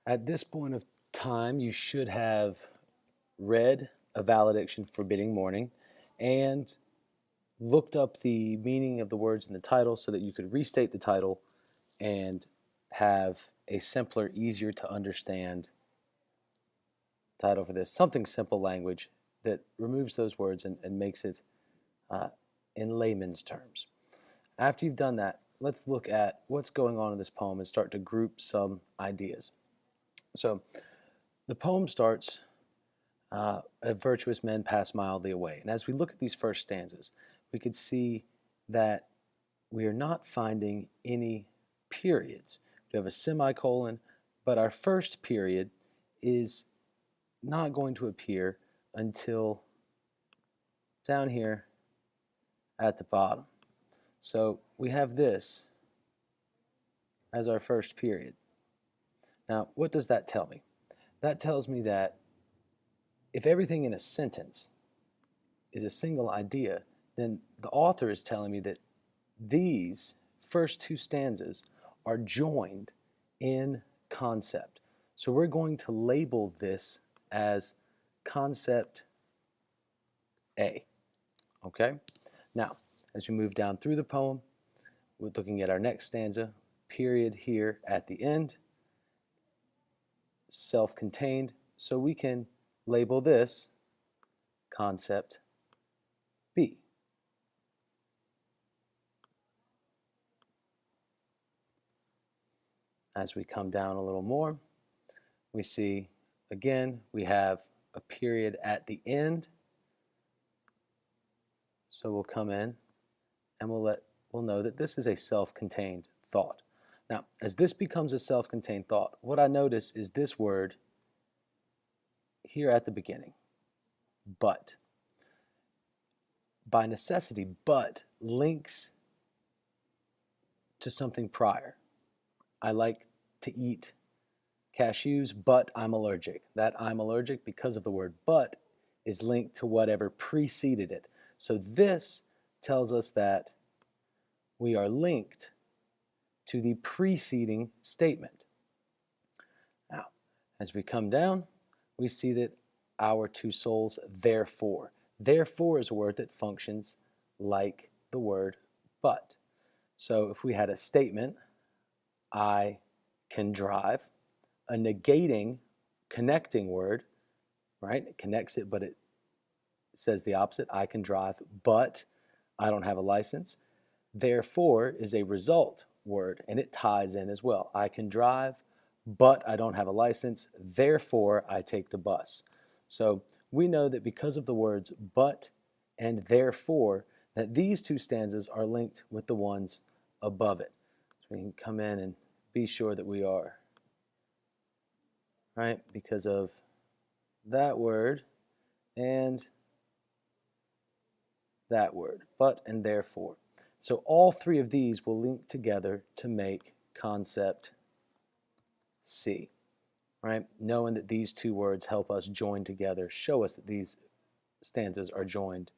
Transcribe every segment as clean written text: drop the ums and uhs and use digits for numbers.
At this point of time, you should have read A Valediction Forbidding Mourning and looked up the meaning of the words in the title so that you could restate the title and have a simpler, easier to understand title for this. Something simple language that removes those words and makes it in layman's terms. After you've done that, let's look at what's going on in this poem and start to group some ideas. So the poem starts, virtuous men pass mildly away. And as we look at these first stanzas, we could see that we are not finding any periods. We have a semicolon, but our first period is not going to appear until down here at the bottom. So we have this as our first period. Now, what does that tell me? That tells me that if everything in a sentence is a single idea, then the author is telling me that these first two stanzas are joined in concept. So we're going to label this as concept A. Okay? Now, as we move down through the poem, we're looking at our next stanza, period here at the end, self-contained, so we can label this concept B. As we come down a little more, we see, again, we have a period at the end. So we'll come in and we'll know that this is a self-contained thought. Now, as this becomes a self-contained thought, what I notice is this word here at the beginning, but. By necessity, but links to something prior. I like to eat cashews, but I'm allergic. That I'm allergic because of the word but is linked to whatever preceded it. So this tells us that we are linked to the preceding statement. Now, as we come down, we see that our two souls, therefore. Therefore is a word that functions like the word but. So if we had a statement, I can drive, a negating, connecting word, right? It connects it, but it says the opposite. I can drive, but I don't have a license. Therefore is a result word, and it ties in as well. I can drive, but I don't have a license. Therefore, I take the bus. So we know that because of the words but and therefore, that these two stanzas are linked with the ones above it. So we can come in and be sure that we are, right? Because of that word and that word, but and therefore. So all three of these will link together to make concept C. Right? Knowing that these two words help us join together, show us that these stanzas are joined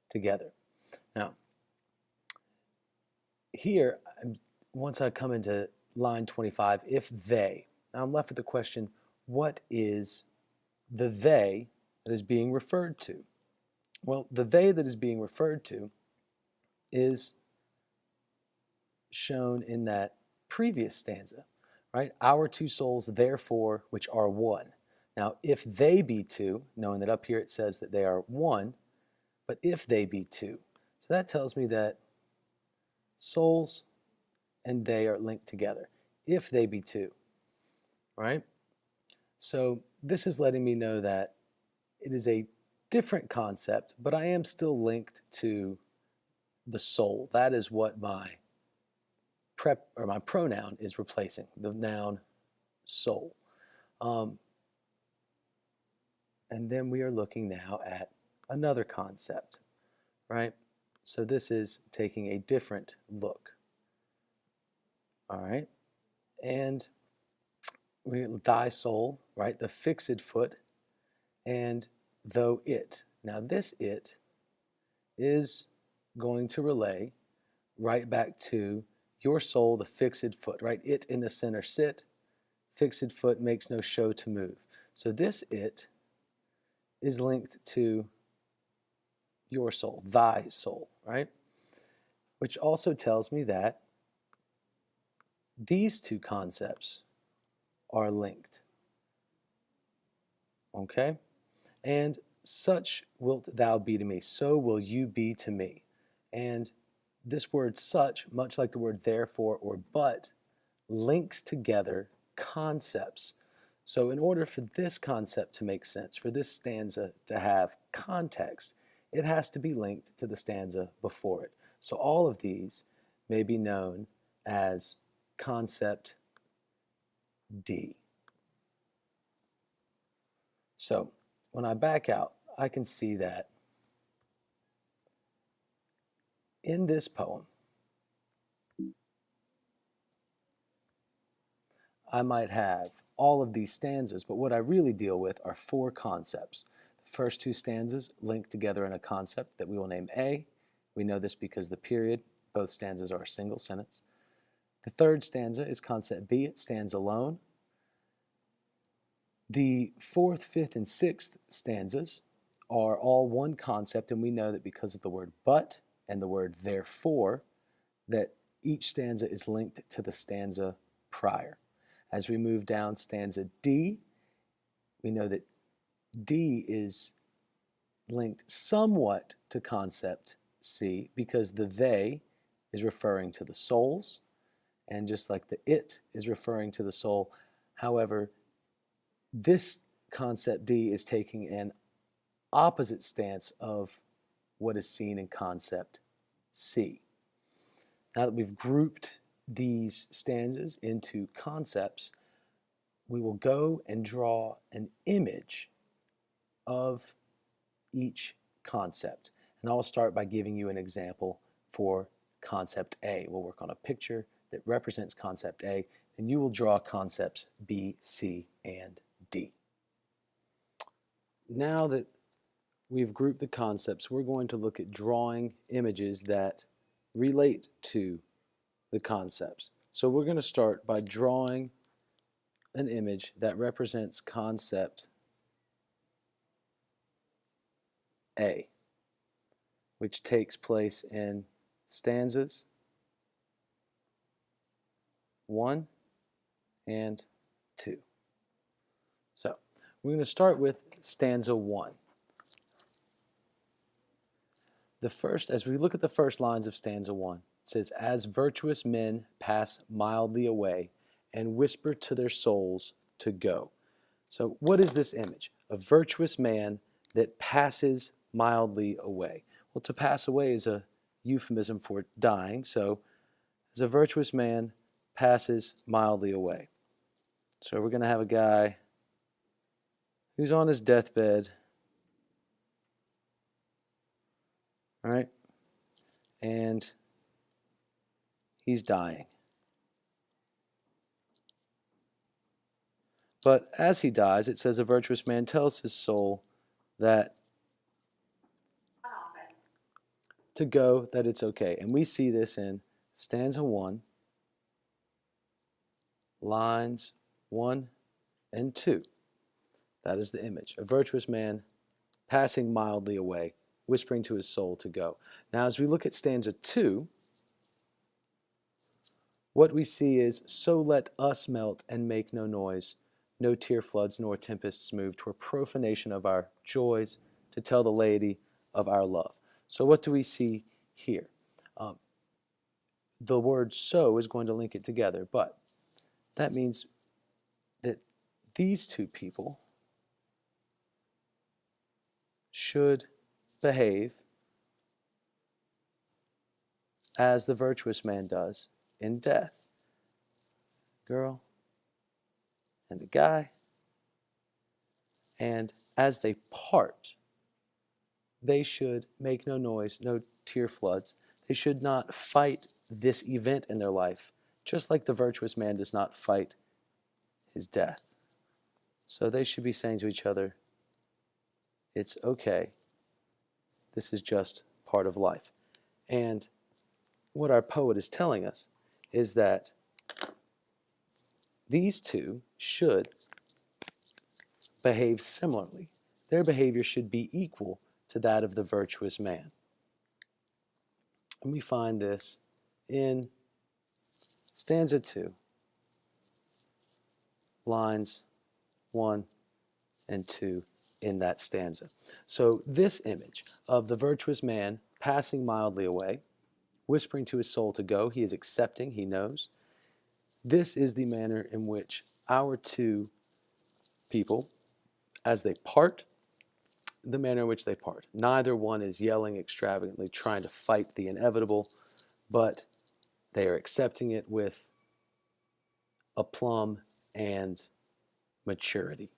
together. Now, here, once I come into line 25, if they, now I'm left with the question, what is the they that is being referred to? Well, the they that is being referred to is shown in that previous stanza. Right? Our two souls, therefore, which are one. Now, if they be two, knowing that up here it says that they are one, but if they be two. So that tells me that souls and they are linked together. If they be two, right? So this is letting me know that it is a different concept, but I am still linked to the soul. That is what my pronoun is replacing, the noun soul. And then we are looking now at another concept, right? So this is taking a different look. All right. And thy soul, right? The fixed foot, and though it. Now this it is going to relay right back to your soul, the fixed foot, right? It in the center sit, fixed foot makes no show to move. So this it is linked to your soul, thy soul, right? Which also tells me that these two concepts are linked. Okay? And such wilt thou be to me, so will you be to me. And this word such, much like the word therefore or but, links together concepts. So in order for this concept to make sense, for this stanza to have context, it has to be linked to the stanza before it. So all of these may be known as concept D. So when I back out, I can see that in this poem, I might have all of these stanzas, but what I really deal with are four concepts. The first two stanzas link together in a concept that we will name A. We know this because the period, both stanzas are a single sentence. The third stanza is concept B. It stands alone. The fourth, fifth, and sixth stanzas are all one concept, and we know that because of the word but and the word therefore, that each stanza is linked to the stanza prior. As we move down stanza D, we know that D is linked somewhat to concept C because the they is referring to the souls, and just like the it is referring to the soul. However, this concept D is taking an opposite stance of what is seen in concept C. Now that we've grouped these stanzas into concepts, we will go and draw an image of each concept. And I'll start by giving you an example for concept A. We'll work on a picture that represents concept A, and you will draw concepts B, C, and D. Now that we've grouped the concepts, we're going to look at drawing images that relate to the concepts. So we're going to start by drawing an image that represents concept A, which takes place in stanzas 1 and 2. So we're going to start with stanza 1. As we look at the first lines of stanza 1, it says, "As virtuous men pass mildly away and whisper to their souls to go." So what is this image? A virtuous man that passes mildly away. Well, to pass away is a euphemism for dying. So as a virtuous man passes mildly away. So we're going to have a guy who's on his deathbed, all right, and he's dying. But as he dies, it says a virtuous man tells his soul that to go, that it's okay. And we see this in stanza 1, lines 1 and 2. That is the image. A virtuous man passing mildly away, whispering to his soul to go. Now, as we look at stanza 2, what we see is, "So let us melt and make no noise. No tear floods nor tempests move, 'twere profanation of our joys to tell the laity of our love." So what do we see here? The word "so" is going to link it together, but that means that these two people should behave as the virtuous man does in death. Girl and the guy. And as they part, they should make no noise, no tear floods. They should not fight this event in their life, just like the virtuous man does not fight his death. So they should be saying to each other, it's okay. This is just part of life. And what our poet is telling us is that these two should behave similarly. Their behavior should be equal to that of the virtuous man. And we find this in stanza 2, lines 1 and 2 in that stanza. So this image of the virtuous man passing mildly away, whispering to his soul to go, he is accepting, he knows. This is the manner in which our two people, as they part, the manner in which they part. Neither one is yelling extravagantly, trying to fight the inevitable, but they are accepting it with aplomb and maturity.